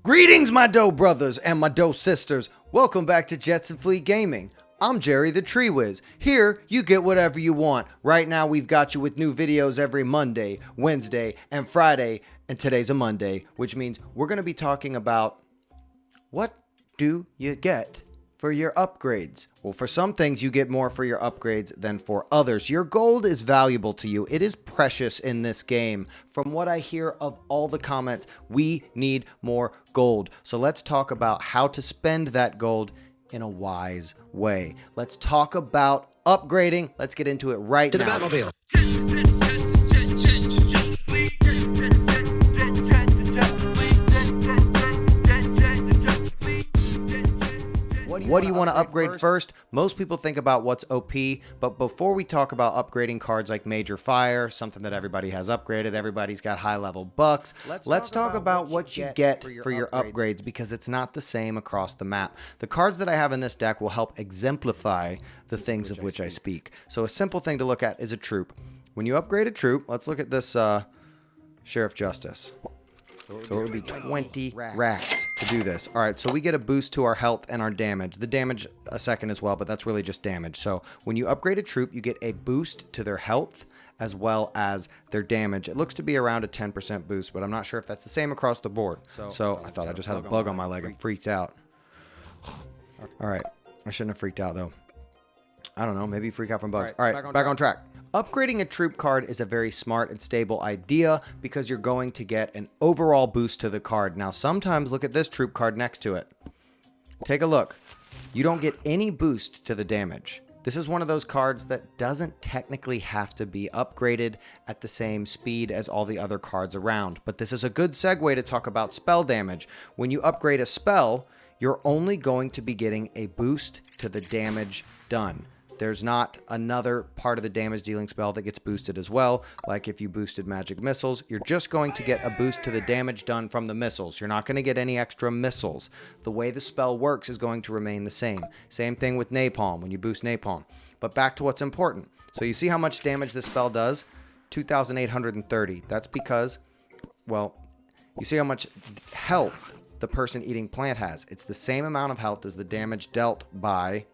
Greetings, my doe brothers and my doe sisters. Welcome back to Jets and Fleet Gaming. I'm Jerry the Tree Wiz. Here, you get whatever you want. Right now, we've got you with new videos every Monday, Wednesday, and Friday. And today's a Monday, which means we're going to be talking about what do you get for your upgrades. Well, for some things, you get more for your upgrades than for others. Your gold is valuable to you. It is precious in this game. From what I hear of all the comments, we need more gold. So let's talk about how to spend that gold in a wise way. Let's talk about upgrading. Let's get into it right now. To the Batmobile. What do you want to upgrade first? Most people think about what's OP, but before we talk about upgrading cards like Major Fire, something that everybody has upgraded, everybody's got high-level bucks, let's talk about what you get for your upgrades, because it's not the same across the map. The cards that I have in this deck will help exemplify the things of which I speak. So a simple thing to look at is a troop. When you upgrade a troop, let's look at this Sheriff Justice. So it would be 20 racks to do this. All right, so we get a boost to our health and our damage. The damage a second as well, but that's really just damage. So when you upgrade a troop, you get a boost to their health as well as their damage. It looks to be around a 10% boost, but I'm not sure if that's the same across the board. So I thought I just had a bug on my leg and freaked out. All right, I shouldn't have freaked out though. I don't know, maybe freak out from bugs. All right, back on track. Upgrading a troop card is a very smart and stable idea because you're going to get an overall boost to the card. Now, sometimes look at this troop card next to it. Take a look. You don't get any boost to the damage. This is one of those cards that doesn't technically have to be upgraded at the same speed as all the other cards around. But this is a good segue to talk about spell damage. When you upgrade a spell, you're only going to be getting a boost to the damage done. There's not another part of the damage dealing spell that gets boosted as well. Like if you boosted magic missiles, you're just going to get a boost to the damage done from the missiles. You're not going to get any extra missiles. The way the spell works is going to remain the same. Same thing with napalm when you boost napalm. But back to what's important. So you see how much damage this spell does? 2,830. That's because, well, you see how much health the person eating plant has. It's the same amount of health as the damage dealt by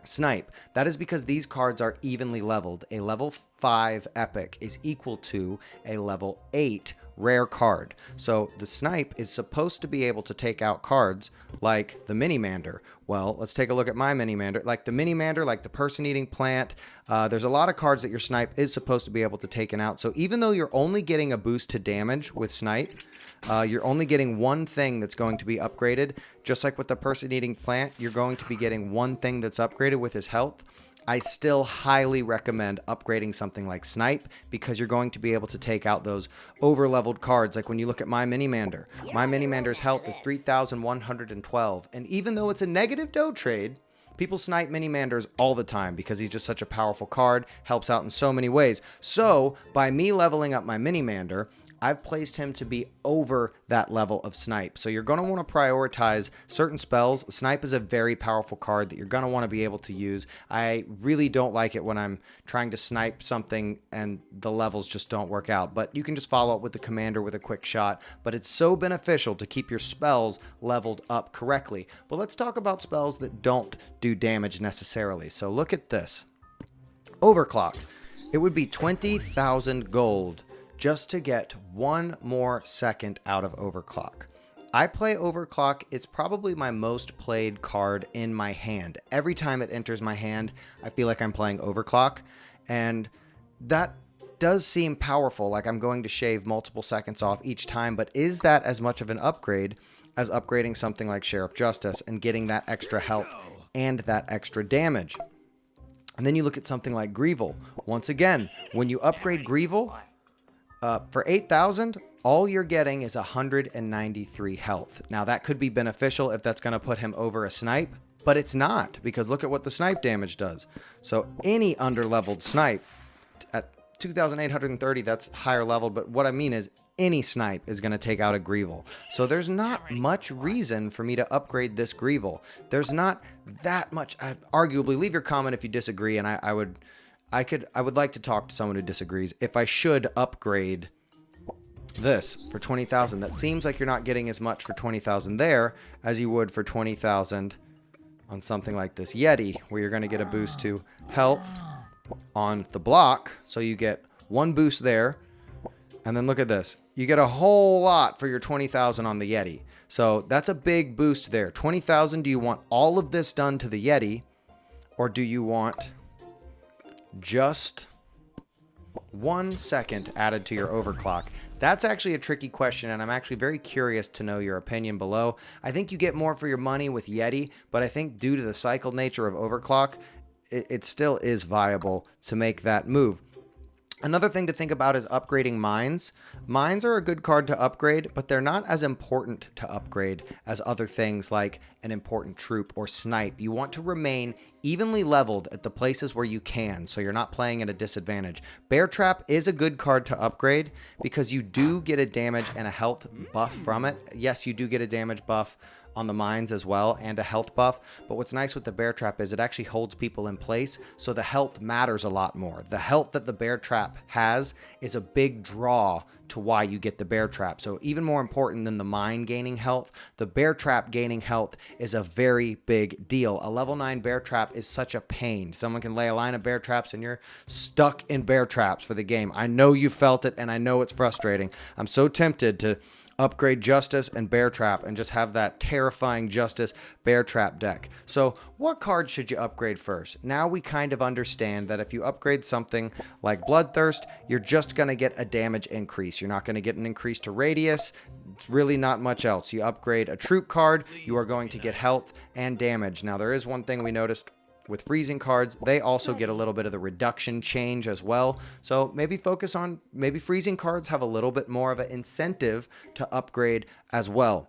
Snipe. That is because these cards are evenly leveled. A level 5 epic is equal to a level 8 rare card. So the Snipe is supposed to be able to take out cards like the Mini-Mander. Well, let's take a look at my Mini-Mander. Like the Mini-Mander, like the person-eating plant, there's a lot of cards that your Snipe is supposed to be able to take out. So even though you're only getting a boost to damage with Snipe, you're only getting one thing that's going to be upgraded. Just like with the person-eating plant, you're going to be getting one thing that's upgraded with his health. I still highly recommend upgrading something like Snipe because you're going to be able to take out those over-leveled cards. Like when you look at my Mini-Mander. My Mini-Mander's health is 3,112. And even though it's a negative dough trade, people snipe Mini-Manders all the time because he's just such a powerful card, helps out in so many ways. So by me leveling up my Mini-Mander, I've placed him to be over that level of Snipe. So you're going to want to prioritize certain spells. Snipe is a very powerful card that you're going to want to be able to use. I really don't like it when I'm trying to snipe something and the levels just don't work out. But you can just follow up with the commander with a quick shot. But it's so beneficial to keep your spells leveled up correctly. But let's talk about spells that don't do damage necessarily. So look at this. Overclock. It would be 20,000 gold just to get one more second out of Overclock. I play Overclock. It's probably my most played card in my hand. Every time it enters my hand, I feel like I'm playing Overclock, and that does seem powerful, like I'm going to shave multiple seconds off each time, but is that as much of an upgrade as upgrading something like Sheriff Justice and getting that extra health and that extra damage? And then you look at something like Greville. Once again, when you upgrade Greville, for 8,000, all you're getting is 193 health. Now, that could be beneficial if that's going to put him over a Snipe, but it's not, because look at what the Snipe damage does. So any under-leveled Snipe, at 2,830, that's higher leveled, but what I mean is any Snipe is going to take out a Greville. So there's not much reason for me to upgrade this Greville. There's not that much. Arguably, leave your comment if you disagree, and I would like to talk to someone who disagrees if I should upgrade this for 20,000. That seems like you're not getting as much for 20,000 there as you would for 20,000 on something like this Yeti, where you're going to get a boost to health on the block. So you get one boost there. And then look at this. You get a whole lot for your 20,000 on the Yeti. So that's a big boost there. 20,000, do you want all of this done to the Yeti? Or do you want just 1 second added to your overclock? That's actually a tricky question, and I'm actually very curious to know your opinion below. I think you get more for your money with Yeti, but I think due to the cycle nature of overclock, it still is viable to make that move. Another thing to think about is upgrading mines. Mines are a good card to upgrade, but they're not as important to upgrade as other things like an important troop or snipe. You want to remain evenly leveled at the places where you can, so you're not playing at a disadvantage. Bear Trap is a good card to upgrade because you do get a damage and a health buff from it. Yes, you do get a damage buff on the mines as well and a health buff, but what's nice with the Bear Trap is it actually holds people in place, so the health matters a lot more. The health that the Bear Trap has is a big draw to why you get the Bear Trap. So even more important than the mine gaining health, the Bear Trap gaining health is a very big deal. A level 9 Bear Trap is such a pain. Someone can lay a line of Bear Traps and you're stuck in Bear Traps for the game. I know you felt it and I know it's frustrating. I'm so tempted to upgrade Justice and Bear Trap and just have that terrifying Justice Bear Trap deck. So what card should you upgrade first? Now we kind of understand that if you upgrade something like Bloodthirst, you're just going to get a damage increase. You're not going to get an increase to radius. It's really not much else. You upgrade a troop card, you are going to get health and damage. Now there is one thing we noticed with freezing cards, they also get a little bit of the reduction change as well. So maybe focus on, maybe freezing cards have a little bit more of an incentive to upgrade as well.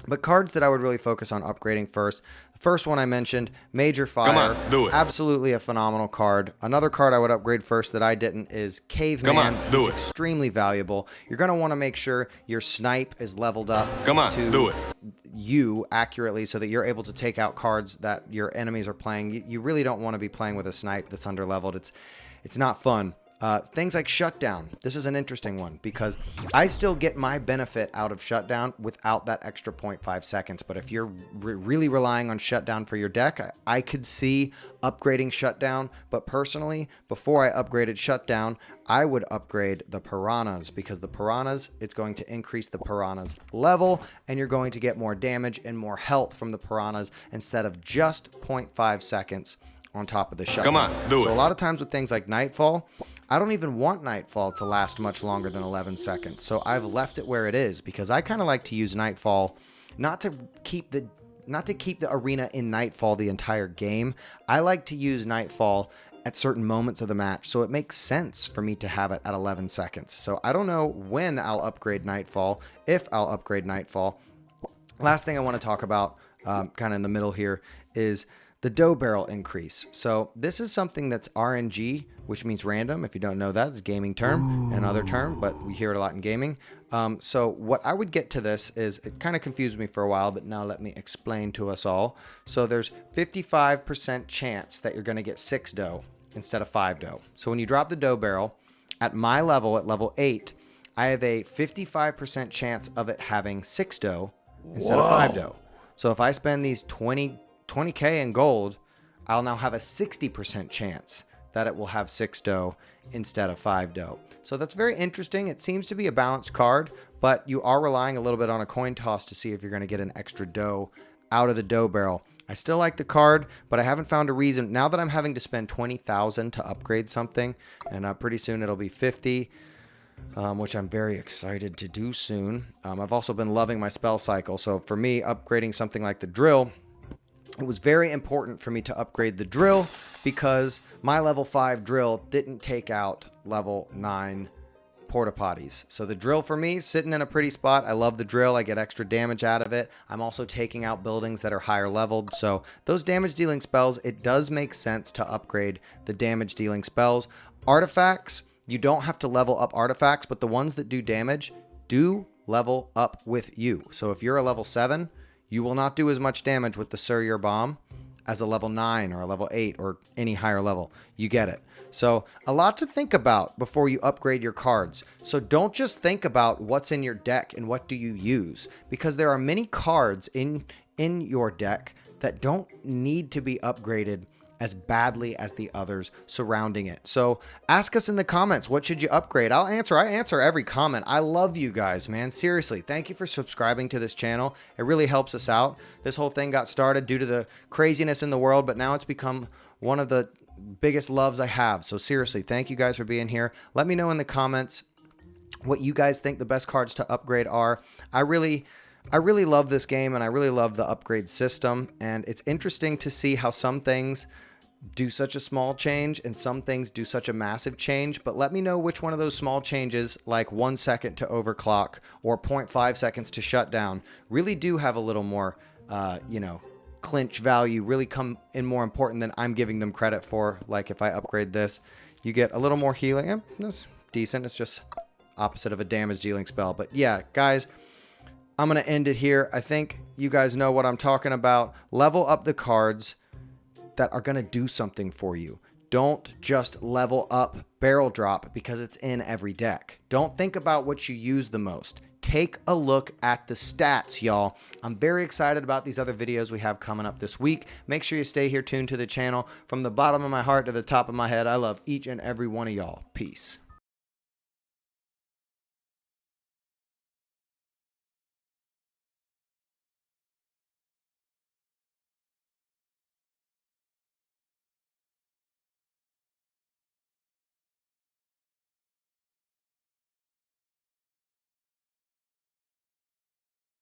But cards that I would really focus on upgrading first. The first one I mentioned, Major Fire. Come on, do it. Absolutely a phenomenal card. Another card I would upgrade first that I didn't is Caveman. Come on, do it. Extremely valuable. You're going to want to make sure your snipe is leveled up do it. You accurately so that you're able to take out cards that your enemies are playing. You really don't want to be playing with a snipe that's under leveled. It's not fun. Things like Shutdown. This is an interesting one because I still get my benefit out of Shutdown without that extra 0.5 seconds. But if you're really relying on Shutdown for your deck, I could see upgrading Shutdown. But personally, before I upgraded Shutdown, I would upgrade the Piranhas because the Piranhas, it's going to increase the Piranhas level and you're going to get more damage and more health from the Piranhas instead of just 0.5 seconds on top of the Shutdown. Come on, do it. So a lot of times with things like Nightfall, I don't even want Nightfall to last much longer than 11 seconds. So I've left it where it is because I kind of like to use Nightfall not to keep the arena in Nightfall the entire game. I like to use Nightfall at certain moments of the match, so it makes sense for me to have it at 11 seconds. So I don't know when I'll upgrade Nightfall, if I'll upgrade Nightfall. Last thing I want to talk about, kind of in the middle here, is the dough barrel increase. So this is something that's RNG, which means random. If you don't know that, it's a gaming term, another term, but we hear it a lot in gaming. So what I would get to this is, it kind of confused me for a while, but now let me explain to us all. So there's 55% chance that you're going to get 6 dough instead of 5 dough. So when you drop the dough barrel, at my level, at level 8, I have a 55% chance of it having 6 dough instead of 5 dough. So if I spend these 20k in gold, I'll now have a 60% chance that it will have 6 dough instead of 5 dough. So that's very interesting. It seems to be a balanced card, but you are relying a little bit on a coin toss to see if you're going to get an extra dough out of the dough barrel. I still like the card, but I haven't found a reason. Now that I'm having to spend 20,000 to upgrade something, and pretty soon it'll be 50, which I'm very excited to do soon. I've also been loving my spell cycle. So for me, upgrading something like the drill, it was very important for me to upgrade the drill because my level 5 drill didn't take out level 9 porta potties. So the drill for me is sitting in a pretty spot. I love the drill. I get extra damage out of it. I'm also taking out buildings that are higher leveled. So those damage dealing spells, it does make sense to upgrade the damage dealing spells. Artifacts, you don't have to level up artifacts, but the ones that do damage do level up with you. So if you're a level 7, you will not do as much damage with the Surya Bomb as a level 9 or a level 8 or any higher level. You get it. So a lot to think about before you upgrade your cards. So don't just think about what's in your deck and what do you use, because there are many cards in your deck that don't need to be upgraded as badly as the others surrounding it. So ask us in the comments, what should you upgrade? I answer every comment. I love you guys, man. Seriously, thank you for subscribing to this channel. It really helps us out. This whole thing got started due to the craziness in the world, but now it's become one of the biggest loves I have. So seriously, thank you guys for being here. Let me know in the comments what you guys think the best cards to upgrade are. I really love this game, and I really love the upgrade system, and it's interesting to see how some things do such a small change and some things do such a massive change. But let me know which one of those small changes, like 1 second to overclock or 0.5 seconds to shut down, really do have a little more clinch value, really come in more important than I'm giving them credit for. Like if I upgrade this, you get a little more healing. That's decent. It's just opposite of a damage dealing spell. But yeah, guys, I'm going to end it here. I think you guys know what I'm talking about. Level up the cards that are going to do something for you. Don't just level up barrel drop because it's in every deck. Don't think about what you use the most. Take a look at the stats, y'all. I'm very excited about these other videos we have coming up this week. Make sure you stay here tuned to the channel. From the bottom of my heart to the top of my head, I love each and every one of y'all. Peace.